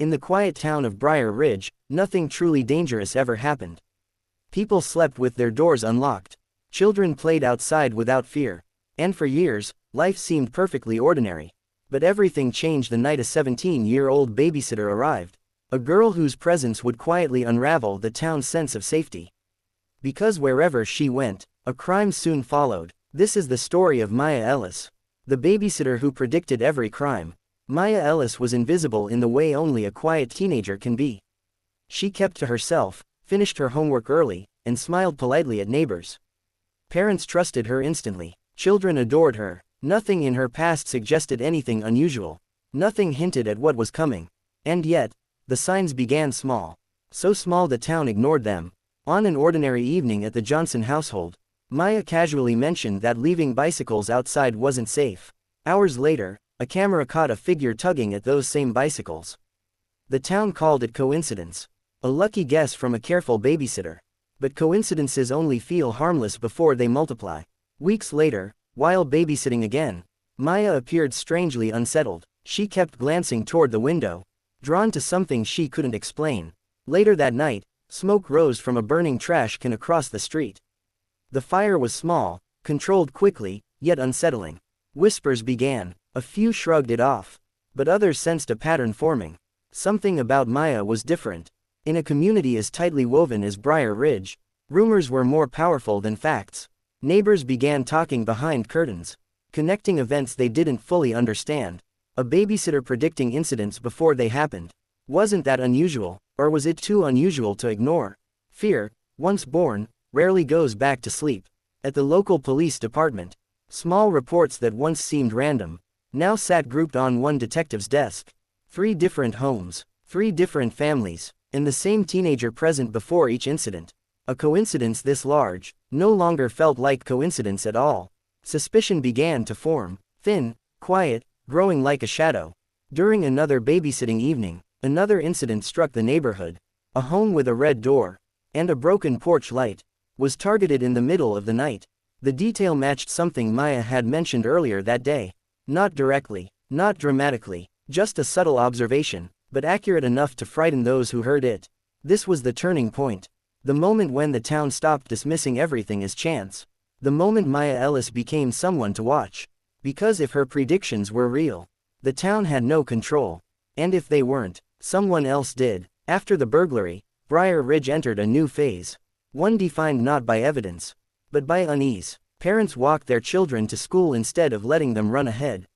In the quiet town of Briar Ridge, nothing truly dangerous ever happened. People slept with their doors unlocked. Children played outside without fear. And for years, life seemed perfectly ordinary. But everything changed the night a 17-year-old babysitter arrived. A girl whose presence would quietly unravel the town's sense of safety. Because wherever she went, a crime soon followed. This is the story of Maya Ellis, the babysitter who predicted every crime. Maya Ellis was invisible in the way only a quiet teenager can be. She kept to herself, finished her homework early, and smiled politely at neighbors. Parents trusted her instantly. Children adored her. Nothing in her past suggested anything unusual. Nothing hinted at what was coming. And yet, the signs began small. So small the town ignored them. On an ordinary evening at the Johnson household, Maya casually mentioned that leaving bicycles outside wasn't safe. Hours later, a camera caught a figure tugging at those same bicycles. The town called it coincidence. A lucky guess from a careful babysitter. But coincidences only feel harmless before they multiply. Weeks later, while babysitting again, Maya appeared strangely unsettled. She kept glancing toward the window, drawn to something she couldn't explain. Later that night, smoke rose from a burning trash can across the street. The fire was small, controlled quickly, yet unsettling. Whispers began. A few shrugged it off. But others sensed a pattern forming. Something about Maya was different. In a community as tightly woven as Briar Ridge, rumors were more powerful than facts. Neighbors began talking behind curtains, connecting events they didn't fully understand. A babysitter predicting incidents before they happened. Wasn't that unusual, or was it too unusual to ignore? Fear, once born, rarely goes back to sleep. At the local police department, small reports that once seemed random, now sat grouped on one detective's desk. 3 different homes, 3 different families, and the same teenager present before each incident. A coincidence this large no longer felt like coincidence at all. Suspicion began to form, thin, quiet, growing like a shadow. During another babysitting evening, another incident struck the neighborhood. A home with a red door and a broken porch light was targeted in the middle of the night. The detail matched something Maya had mentioned earlier that day. Not directly, not dramatically, just a subtle observation, but accurate enough to frighten those who heard it. This was the turning point. The moment when the town stopped dismissing everything as chance. The moment Maya Ellis became someone to watch. Because if her predictions were real, the town had no control. And if they weren't, someone else did. After the burglary, Briar Ridge entered a new phase. One defined not by evidence, but by unease. Parents walked their children to school instead of letting them run ahead.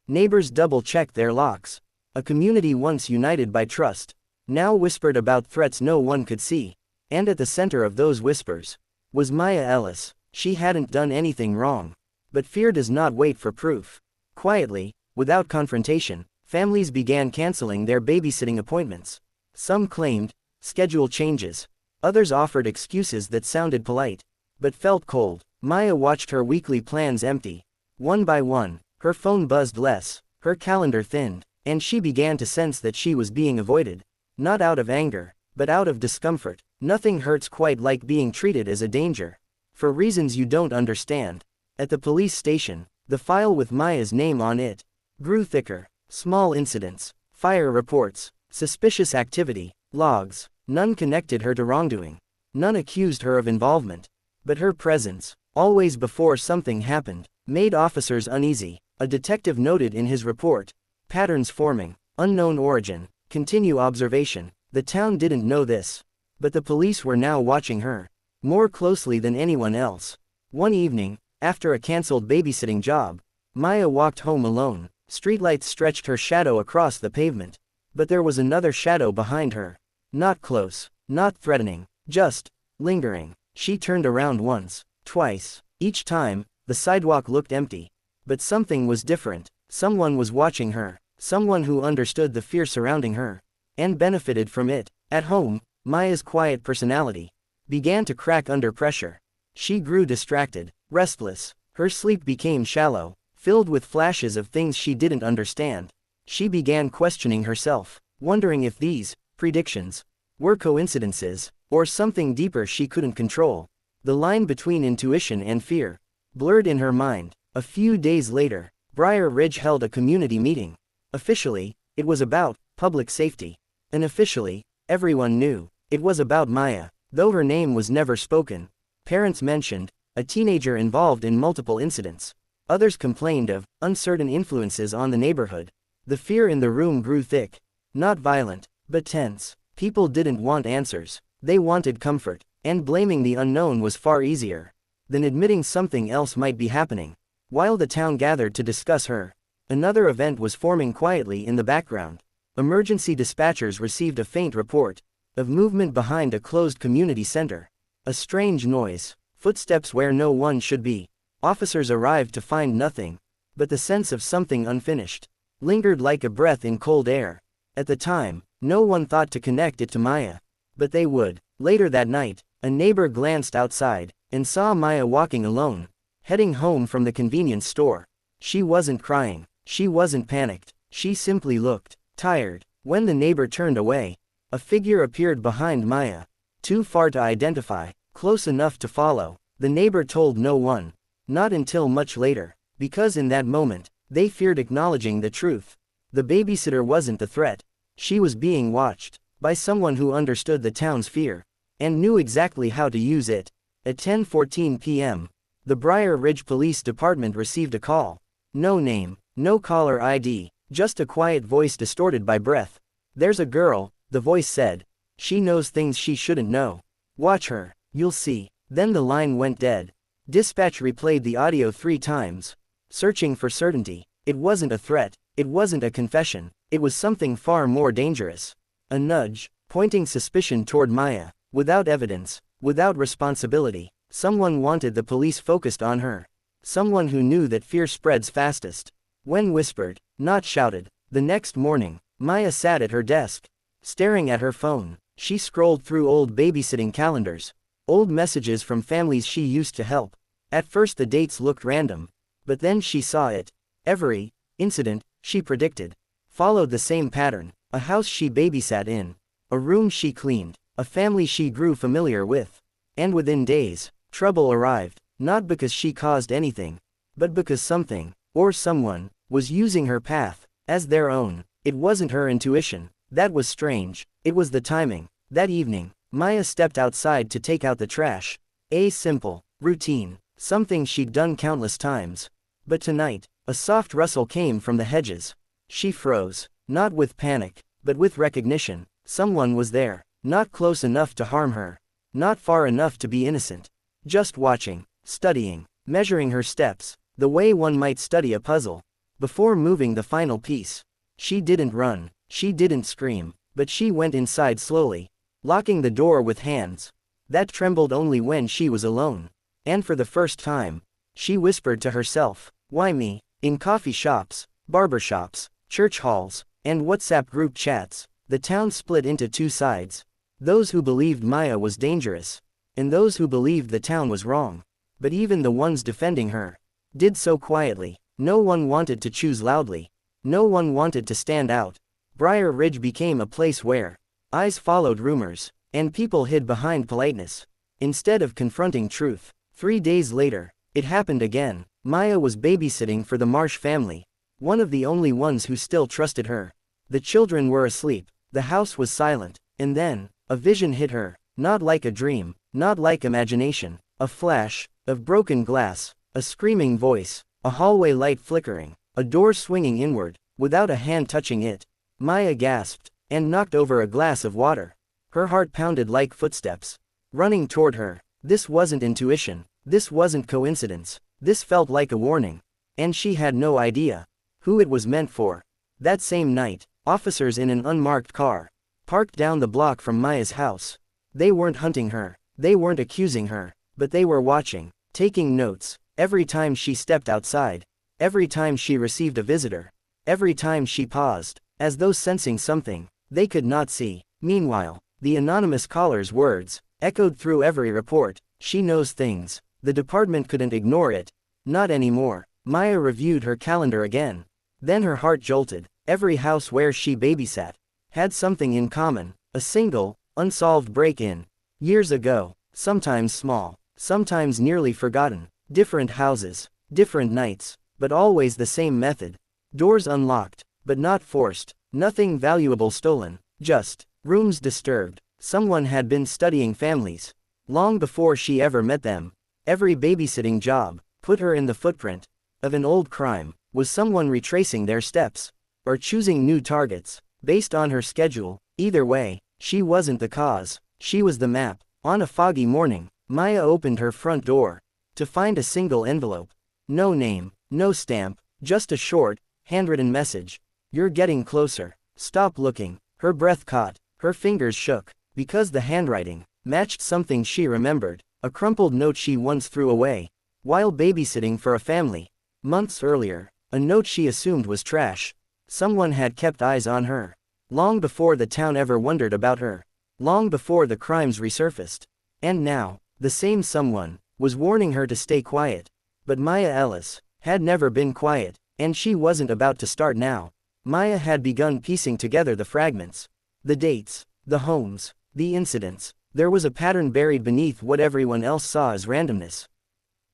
Neighbors double-checked their locks. A community once united by trust, now whispered about threats no one could see. And at the center of those whispers was Maya Ellis. She hadn't done anything wrong. But fear does not wait for proof. Quietly, without confrontation, families began canceling their babysitting appointments. Some claimed schedule changes. Others offered excuses that sounded polite, but felt cold. Maya watched her weekly plans empty. One by one, her phone buzzed less, her calendar thinned, and she began to sense that she was being avoided. Not out of anger, but out of discomfort. Nothing hurts quite like being treated as a danger. For reasons you don't understand. At the police station, the file with Maya's name on it grew thicker. Small incidents, fire reports, suspicious activity, logs. None connected her to wrongdoing. None accused her of involvement. But her presence, always before something happened, made officers uneasy. A detective noted in his report, patterns forming, unknown origin, continue observation. The town didn't know this, but the police were now watching her, more closely than anyone else. One evening, after a cancelled babysitting job, Maya walked home alone. Streetlights stretched her shadow across the pavement. But there was another shadow behind her. Not close, not threatening, just lingering. She turned around once, twice. Each time, the sidewalk looked empty. But something was different. Someone was watching her. Someone who understood the fear surrounding her, and benefited from it. At home, Maya's quiet personality began to crack under pressure. She grew distracted, restless. Her sleep became shallow, filled with flashes of things she didn't understand. She began questioning herself, wondering if these predictions were coincidences, or something deeper she couldn't control. The line between intuition and fear blurred in her mind. A few days later, Briar Ridge held a community meeting. Officially, it was about public safety. Unofficially, everyone knew. It was about Maya, though her name was never spoken. Parents mentioned, a teenager involved in multiple incidents. Others complained of uncertain influences on the neighborhood. The fear in the room grew thick. Not violent, but tense. People didn't want answers. They wanted comfort, and blaming the unknown was far easier than admitting something else might be happening. While the town gathered to discuss her, another event was forming quietly in the background. Emergency dispatchers received a faint report of movement behind a closed community center. A strange noise, footsteps where no one should be. Officers arrived to find nothing, but the sense of something unfinished lingered like a breath in cold air. At the time, no one thought to connect it to Maya, but they would. Later that night, a neighbor glanced outside and saw Maya walking alone, heading home from the convenience store. She wasn't crying, she wasn't panicked, she simply looked tired. When the neighbor turned away, a figure appeared behind Maya, too far to identify, close enough to follow. The neighbor told no one, not until much later, because in that moment, they feared acknowledging the truth. The babysitter wasn't the threat. She was being watched by someone who understood the town's fear and knew exactly how to use it. At 10:14 p.m., the Briar Ridge Police Department received a call. No name, no caller ID, just a quiet voice distorted by breath. "There's a girl," the voice said. "She knows things she shouldn't know. Watch her, you'll see." Then the line went dead. Dispatch replayed the audio 3 times, searching for certainty. It wasn't a threat, it wasn't a confession, it was something far more dangerous. A nudge, pointing suspicion toward Maya, without evidence, without responsibility. Someone wanted the police focused on her. Someone who knew that fear spreads fastest when whispered, not shouted. The next morning, Maya sat at her desk, staring at her phone. She scrolled through old babysitting calendars, old messages from families she used to help. At first the dates looked random, but then she saw it. Every incident, she predicted, followed the same pattern. A house she babysat in, a room she cleaned, a family she grew familiar with. And within days, trouble arrived, not because she caused anything, but because something, or someone, was using her path as their own. It wasn't her intuition that was strange, it was the timing. That evening, Maya stepped outside to take out the trash. A simple routine, something she'd done countless times. But tonight, a soft rustle came from the hedges. She froze, not with panic, but with recognition. Someone was there, not close enough to harm her, not far enough to be innocent. Just watching, studying, measuring her steps, the way one might study a puzzle, before moving the final piece. She didn't run, she didn't scream, but she went inside slowly, locking the door with hands that trembled only when she was alone. And for the first time, she whispered to herself, "Why me?" In coffee shops, barber shops, church halls, and WhatsApp group chats, the town split into 2 sides. Those who believed Maya was dangerous, and those who believed the town was wrong. But even the ones defending her did so quietly. No one wanted to choose loudly. No one wanted to stand out. Briar Ridge became a place where eyes followed rumors, and people hid behind politeness, instead of confronting truth. 3 days later, it happened again. Maya was babysitting for the Marsh family, one of the only ones who still trusted her. The children were asleep, the house was silent, and then, a vision hit her, not like a dream, not like imagination, a flash of broken glass, a screaming voice, a hallway light flickering, a door swinging inward, without a hand touching it. Maya gasped, and knocked over a glass of water. Her heart pounded like footsteps running toward her. This wasn't intuition, this wasn't coincidence, this felt like a warning. And she had no idea who it was meant for. That same night, officers in an unmarked car parked down the block from Maya's house. They weren't hunting her, they weren't accusing her, but they were watching, taking notes, every time she stepped outside, every time she received a visitor, every time she paused, as though sensing something they could not see. Meanwhile, the anonymous caller's words echoed through every report. "She knows things." The department couldn't ignore it. Not anymore. Maya reviewed her calendar again. Then her heart jolted. Every house where she babysat had something in common. A single, unsolved break-in. Years ago. Sometimes small, sometimes nearly forgotten. Different houses, different nights, but always the same method. Doors unlocked, but not forced. Nothing valuable stolen. Just Rooms disturbed. Someone had been studying families. Long before she ever met them. Every babysitting job put her in the footprint of an old crime. Was someone retracing their steps? Or choosing new targets based on her schedule? Either way, she wasn't the cause. She was the map. On a foggy morning, Maya opened her front door to find a single envelope. No name, no stamp, just a short, handwritten message. You're getting closer. Stop looking. Her breath caught. Her fingers shook. Because the handwriting matched something she remembered. A crumpled note she once threw away while babysitting for a family. Months earlier. A note she assumed was trash. Someone had kept eyes on her. Long before the town ever wondered about her. Long before the crimes resurfaced. And now, the same someone was warning her to stay quiet. But Maya Ellis had never been quiet, and she wasn't about to start now. Maya had begun piecing together the fragments. The dates, the homes, the incidents. There was a pattern buried beneath what everyone else saw as randomness.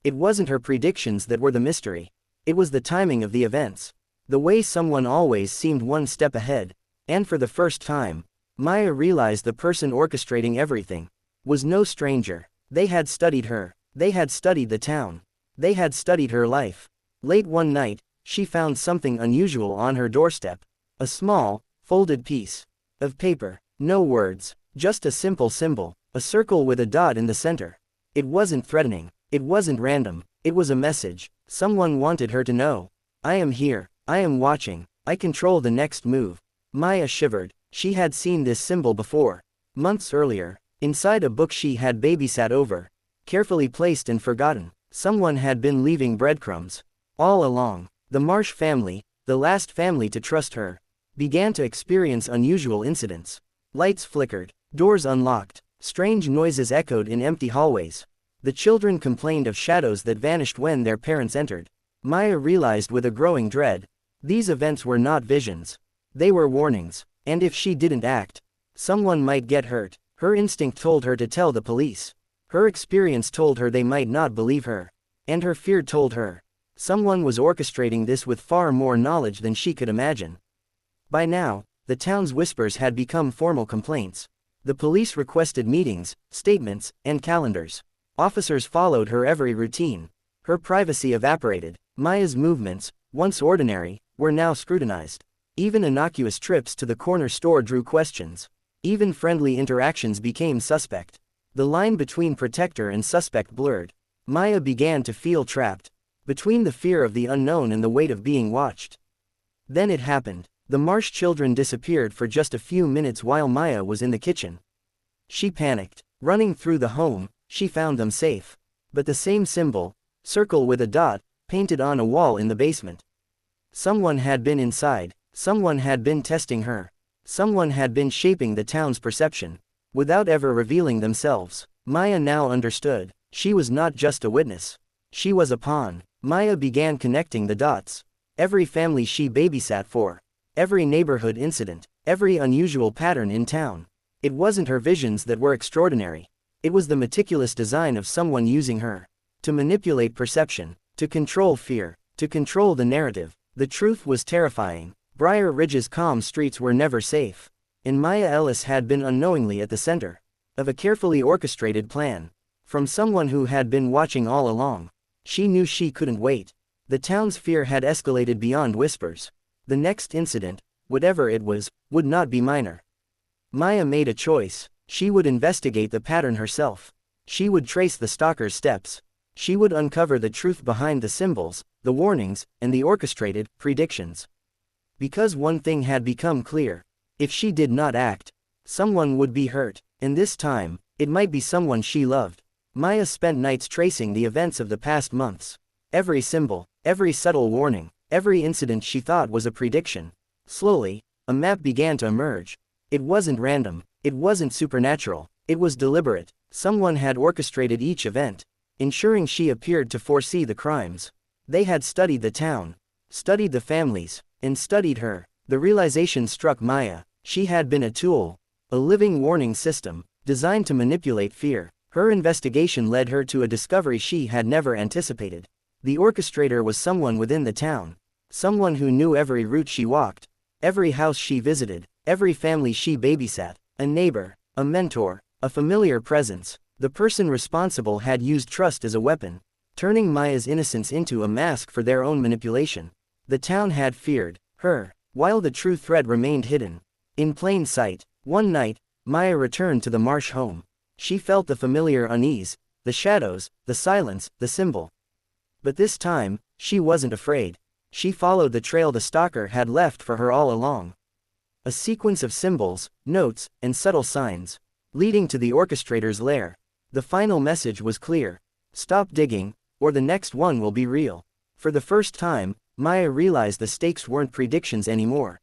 It wasn't her predictions that were the mystery. It was the timing of the events. The way someone always seemed one step ahead. And for the first time, Maya realized the person orchestrating everything was no stranger. They had studied her. They had studied the town. They had studied her life. Late one night, she found something unusual on her doorstep. A small, folded piece of paper. No words, just a simple symbol, a circle with a dot in the center. It wasn't threatening. It wasn't random. It was a message. Someone wanted her to know. I am here. I am watching. I control the next move. Maya shivered. She had seen this symbol before. Months earlier, inside a book she had babysat over. Carefully placed and forgotten. Someone had been leaving breadcrumbs. All along, the Marsh family, the last family to trust her, began to experience unusual incidents. Lights flickered. Doors unlocked. Strange noises echoed in empty hallways. The children complained of shadows that vanished when their parents entered. Maya realized with a growing dread. These events were not visions. They were warnings. And if she didn't act, someone might get hurt. Her instinct told her to tell the police. Her experience told her they might not believe her. And her fear told her someone was orchestrating this with far more knowledge than she could imagine. By now, the town's whispers had become formal complaints. The police requested meetings, statements, and calendars. Officers followed her every routine. Her privacy evaporated. Maya's movements, once ordinary, were now scrutinized. Even innocuous trips to the corner store drew questions. Even friendly interactions became suspect. The line between protector and suspect blurred. Maya began to feel trapped between the fear of the unknown and the weight of being watched. Then it happened. The Marsh children disappeared for just a few minutes while Maya was in the kitchen. She panicked. Running through the home, she found them safe. But the same symbol, circle with a dot, painted on a wall in the basement. Someone had been inside. Someone had been testing her. Someone had been shaping the town's perception. Without ever revealing themselves, Maya now understood. She was not just a witness. She was a pawn. Maya began connecting the dots. Every family she babysat for. Every neighborhood incident. Every unusual pattern in town. It wasn't her visions that were extraordinary. It was the meticulous design of someone using her to manipulate perception, to control fear, to control the narrative. The truth was terrifying. Briar Ridge's calm streets were never safe. And Maya Ellis had been unknowingly at the center of a carefully orchestrated plan. From someone who had been watching all along. She knew she couldn't wait. The town's fear had escalated beyond whispers. The next incident, whatever it was, would not be minor. Maya made a choice. She would investigate the pattern herself. She would trace the stalker's steps. She would uncover the truth behind the symbols, the warnings, and the orchestrated predictions. Because one thing had become clear. If she did not act, someone would be hurt. And this time, it might be someone she loved. Maya spent nights tracing the events of the past months. Every symbol, every subtle warning, every incident she thought was a prediction. Slowly, a map began to emerge. It wasn't random. It wasn't supernatural. It was deliberate. Someone had orchestrated each event, ensuring she appeared to foresee the crimes. They had studied the town, studied the families, and studied her. The realization struck Maya. She had been a tool, a living warning system, designed to manipulate fear. Her investigation led her to a discovery she had never anticipated. The orchestrator was someone within the town. Someone who knew every route she walked, every house she visited, every family she babysat. A neighbor, a mentor, a familiar presence. The person responsible had used trust as a weapon, turning Maya's innocence into a mask for their own manipulation. The town had feared her, while the true threat remained hidden. In plain sight, one night, Maya returned to the marsh home. She felt the familiar unease, the shadows, the silence, the symbol. But this time, she wasn't afraid. She followed the trail the stalker had left for her all along. A sequence of symbols, notes, and subtle signs, leading to the orchestrator's lair. The final message was clear. Stop digging, or the next one will be real. For the first time, Maya realized the stakes weren't predictions anymore.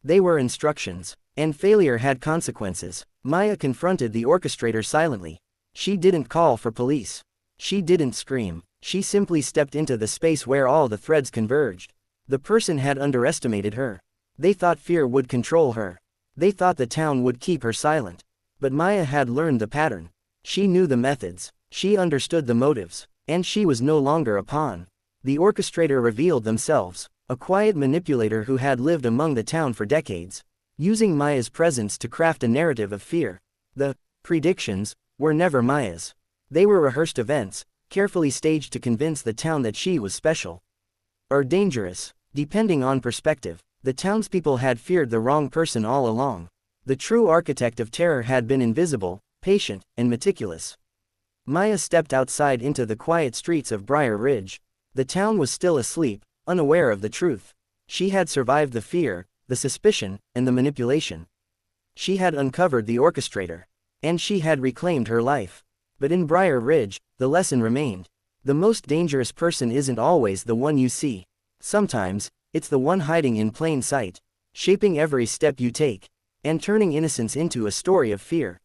They were instructions, and failure had consequences. Maya confronted the orchestrator silently. She didn't call for police. She didn't scream. She simply stepped into the space where all the threads converged. The person had underestimated her. They thought fear would control her. They thought the town would keep her silent. But Maya had learned the pattern. She knew the methods. She understood the motives. And she was no longer a pawn. The orchestrator revealed themselves, a quiet manipulator who had lived among the town for decades, using Maya's presence to craft a narrative of fear. The predictions were never Maya's. They were rehearsed events, carefully staged to convince the town that she was special. Or dangerous, depending on perspective. The townspeople had feared the wrong person all along. The true architect of terror had been invisible, patient, and meticulous. Maya stepped outside into the quiet streets of Briar Ridge. The town was still asleep, unaware of the truth. She had survived the fear, the suspicion, and the manipulation. She had uncovered the orchestrator. And she had reclaimed her life. But in Briar Ridge, the lesson remained. The most dangerous person isn't always the one you see. Sometimes, it's the one hiding in plain sight, shaping every step you take, and turning innocence into a story of fear.